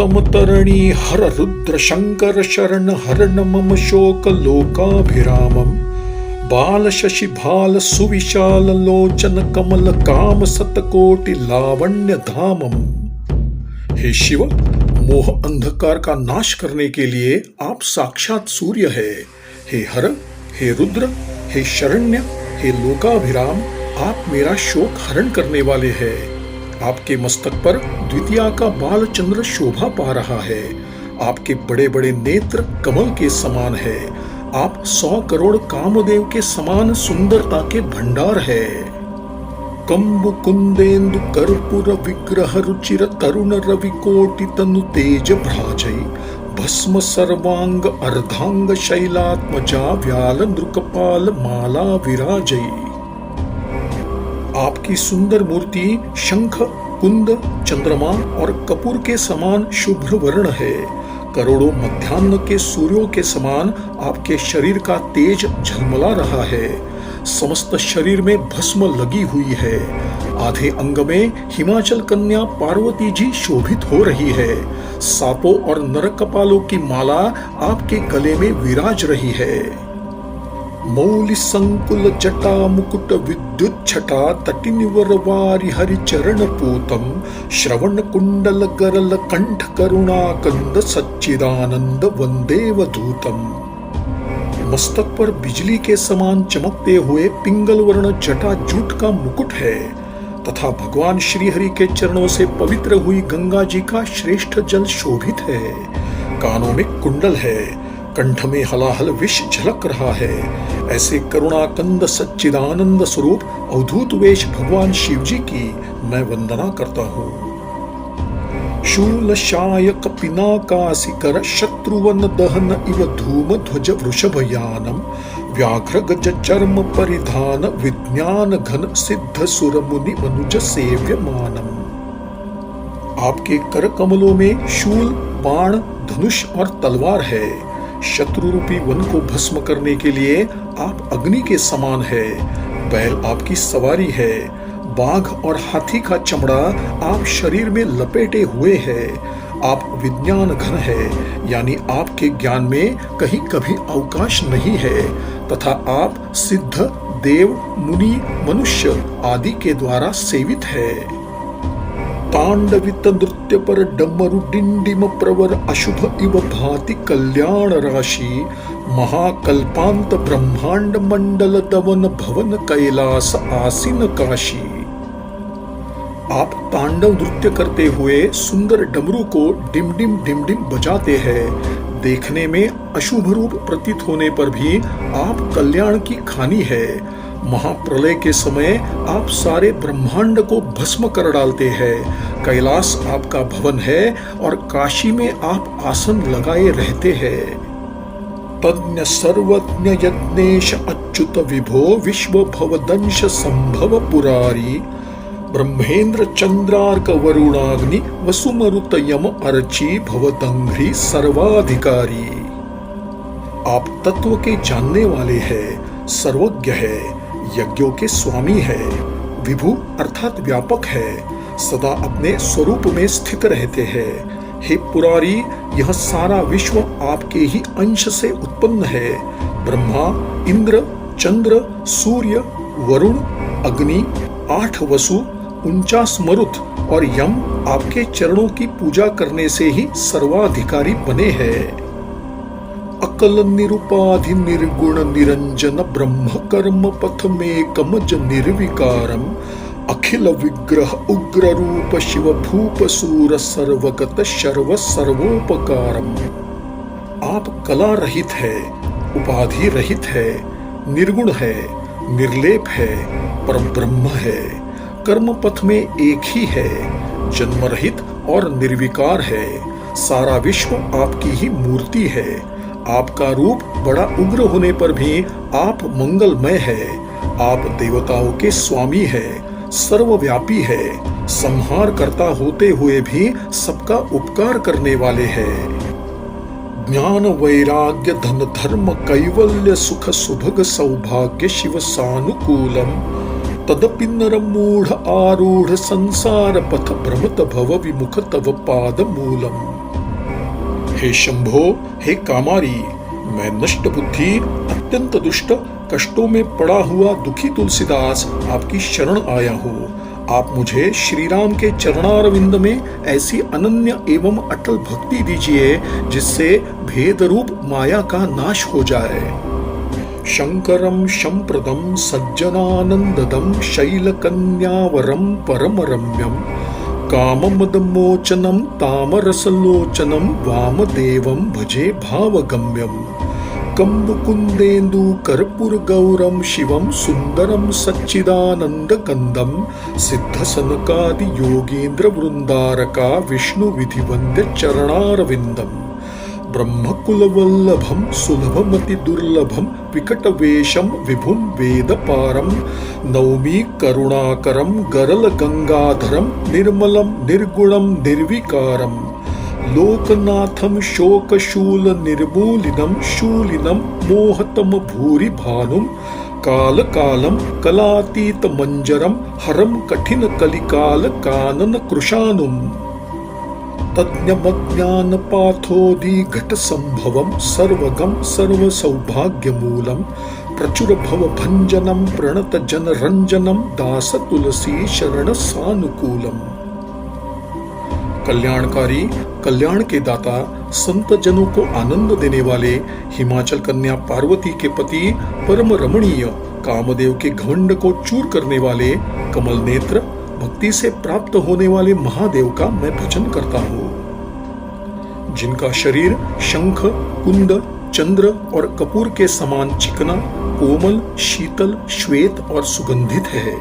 उत्तम तरणी हर रुद्र शंकर शरण हरण मम शोक लोकाभिरामम बाल शशि भाल सुविशाल लोचन कमल काम सतकोटि लावण्य धामम। हे शिव, मोह अंधकार का नाश करने के लिए आप साक्षात सूर्य है। हे हर, हे रुद्र, हे शरण्य, हे लोकाभिराम, आप मेरा शोक हरण करने वाले हैं। आपके मस्तक पर द्वितीया का बाल चंद्र शोभा पा रहा है। आपके बड़े बड़े नेत्र कमल के समान है। आप 100 करोड़ कामदेव के समान सुंदरता के भंडार है। कंबु कुंदेन्दु कर्पूर विग्रह रुचिर तरुण रवि कोटि तनु तेज भ्राजै भस्म सर्वांग अर्धांग शैलात्मजा व्याल नृकपाल माला विराजै। आपकी सुंदर मूर्ति शंख, कुंद, चंद्रमा और कपूर के समान शुभ्र वर्ण है। करोड़ों मध्याह्न के सूर्यों के समान आपके शरीर का तेज झलमला रहा है। समस्त शरीर में भस्म लगी हुई है। आधे अंग में हिमाचल कन्या पार्वती जी शोभित हो रही है। सांपों और नरकपालों की माला आपके गले में विराज रही है। मौलि संकुल जटा मुकुट विद्युत छटा तटिनिवर वारि हरि चरण पूतम श्रवण कुंडल गरल कंठ करुणा कंद सच्चिदानंद वंदेवधूतम। मस्तक पर बिजली के समान चमकते हुए पिंगल वर्ण जटा जूट का मुकुट है तथा भगवान श्री हरि के चरणों से पवित्र हुई गंगा जी का श्रेष्ठ जल शोभित है। कानों में कुंडल है, कंठ में हलाहल विष झलक रहा है। ऐसे करुणाकंद सच्चिदानंद स्वरूप अवधूत वेश भगवान शिव जी की मैं वंदना करता हूँ। शूल शायक पिनाकासिकर शत्रुवन दहन इव धूम ध्वज वृषभयानम व्याघ्र गज चर्म परिधान विज्ञान घन सिद्ध सुर मुनि मनुज सेव्यमानम। आपके कर कमलों में शूल, बाण, धनुष और तलवार है। शत्रु रूपी वन को भस्म करने के लिए आप अग्नि के समान है। बैल आपकी सवारी है। बाघ और हाथी का चमड़ा आप शरीर में लपेटे हुए है। आप विज्ञान घन है, यानी आपके ज्ञान में कहीं कभी अवकाश नहीं है तथा आप सिद्ध, देव, मुनि, मनुष्य आदि के द्वारा सेवित है। तांडवित नृत्य पर डमरु डिंडिम प्रवर अशुभ इव भाति कल्याण राशि महाकल्पांत ब्रह्मांड मंडल दवन भवन कैलास आसीन काशी। आप तांडव नृत्य करते हुए सुंदर डमरू को डिम डिम डिम डिम बजाते हैं। देखने में अशुभ रूप प्रतीत होने पर भी आप कल्याण की खानी है। महाप्रलय के समय आप सारे ब्रह्मांड को भस्म कर डालते हैं। कैलाश आपका भवन है और काशी में आप आसन लगाए रहते हैं। तज्ञ सर्वज्ञ यज्ञेश अच्युत विभो विश्व भवदंश संभव पुरारी ब्रह्मेंद्र चंद्रार्क वरुणाग्नि वसुमरुत यम अर्ची भवदंघ्रि सर्वाधिकारी। आप तत्व के जानने वाले हैं, सर्वज्ञ है, यज्ञों के स्वामी है, विभु अर्थात व्यापक है, सदा अपने स्वरूप में स्थित रहते हैं। हे पुरारी, यह सारा विश्व आपके ही अंश से उत्पन्न है। ब्रह्मा, इंद्र, चंद्र, सूर्य, वरुण, अग्नि, 8 वसु, 49 मरुत और यम आपके चरणों की पूजा करने से ही सर्वाधिकारी बने हैं। अकल निरुपाधि निर्गुण निरंजन ब्रह्म कर्म पथ में कमज निर्विकारम अखिल विग्रह उग्र रूप शिव भूप सूर सर्वगत शर्व सर्वोपकारम। आप कला रहित है, उपाधि रहित है, निर्गुण है, निर्लेप है, परम ब्रह्म है, कर्म पथ में एक ही है, जन्म रहित और निर्विकार है। सारा विश्व आपकी ही मूर्ति है। आपका रूप बड़ा उग्र होने पर भी आप मंगलमय है। आप देवताओं के स्वामी है, सर्वव्यापी है, संहार करता होते हुए भी सबका उपकार करने वाले हैं। ज्ञान वैराग्य धन धर्म कैवल्य सुख सुभग सौभाग्य शिव सानुकूलम तदपि नर मूढ़ आरूढ़ संसार पथ भ्रमत भव विमुख तव पाद मूलम। हे शंभो, हे कामारी, मैं नष्ट बुद्धि, अत्यंत दुष्ट, कष्टों में पड़ा हुआ दुखी तुलसीदास आपकी शरण आया हूँ। आप मुझे श्री राम के चरणारविंद में ऐसी अनन्य एवं अटल भक्ति दीजिए जिससे भेद रूप माया का नाश हो जाए। शंकरम शंप्रदम सज्जनानंददम शैलकन्यावरम परम रम्यम काममदमोचनम तामरसलोचनम वामदेवम भजे भावगम्यम कंबकुंदेन्दु कर्पूर गौरम शिवम सुंदरम सच्चिदानंदकंदम सिद्धसनकादि योगींद्र वृंदारका विष्णु विधिवंद्य चरणारविंदम ब्रह्मकुलवल्लभम सुलभमति दुर्लभम विकटवेशम विभुम वेदपारम नौमी करुणाकरम गरल गंगाधरम निर्मलम निर्गुणम निर्विकारम लोकनाथम शोकशूल निर्मूलिनम शूलिनम मोहतम भूरि भानुम काल कालम कलातीत मंजरम हरम कठिन कलिकाल कानन कृशानुम तज्ञमज्ञान पाथोदि घट संभवम सर्वगम सर्व सौभाग्य मूलम प्रचुर भव भंजनम प्रणत जन रंजनम दास तुलसी शरण सानुकूलम। कल्याणकारी, कल्याण के दाता, संत जनों को आनंद देने वाले, हिमाचल कन्या पार्वती के पति, परम रमणीय, कामदेव के घमंड को चूर करने वाले, कमल नेत्र, भक्ति से प्राप्त होने वाले महादेव का मैं भजन करता हूँ। जिनका शरीर शंख, कुंद, चंद्र और कपूर के समान चिकना, कोमल, शीतल, श्वेत और सुगंधित है,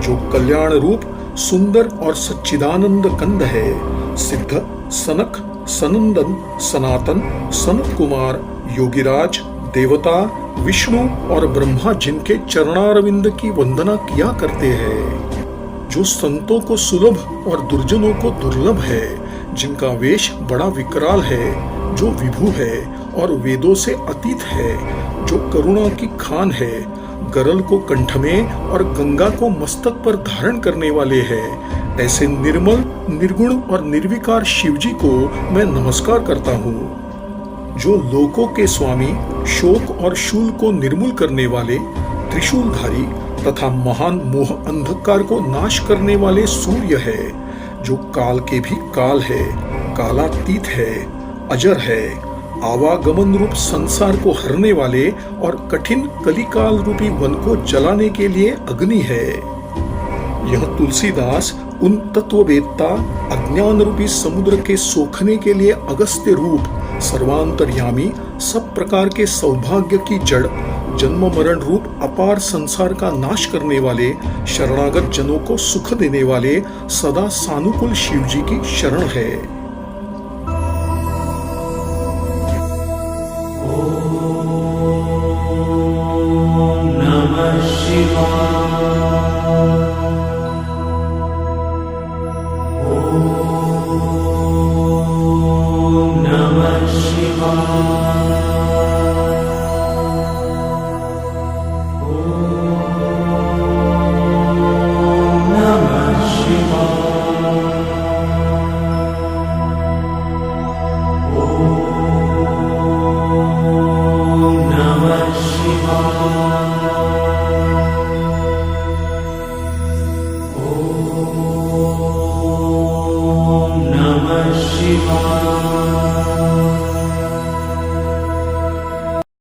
जो कल्याण रूप, सुंदर और सच्चिदानंद कंद है, सिद्ध, सनक, सनंदन, सनातन, सनत कुमार, योगिराज, देवता, विष्णु और ब्रह्मा जिनके चरणारविंद की वंदना किया करते हैं, जो संतों को सुलभ और दुर्जनों को दुर्लभ है, जिनका वेश बड़ा विकराल है, जो विभु है और वेदों से अतीत है, जो करुणा की खान है, गरल को कंठ में और गंगा को मस्तक पर धारण करने वाले हैं, ऐसे निर्मल, निर्गुण और निर्विकार शिवजी को मैं नमस्कार करता हूँ। जो लोकों के स्वामी, शोक और शूल को निर्मूल करने वाले, त्रिशूलधारी तथा महान मोह अंधकार को नाश करने वाले सूर्य है, जो काल के भी काल है, कालातीत है, अजर है, आवागमन रूप संसार को हरने वाले और कठिन कलिकाल रूपी वन को जलाने के लिए अग्नि है। यह तुलसीदास उन तत्ववेत्ता, अज्ञान रूपी समुद्र के सोखने के लिए अगस्त्य रूप, सर्वांतर्यामी, सब प्रकार के सौभाग्य की जड़, जन्म मरण रूप अपार संसार का नाश करने वाले, शरणागत जनों को सुख देने वाले सदा सानुकूल शिवजी की शरण है।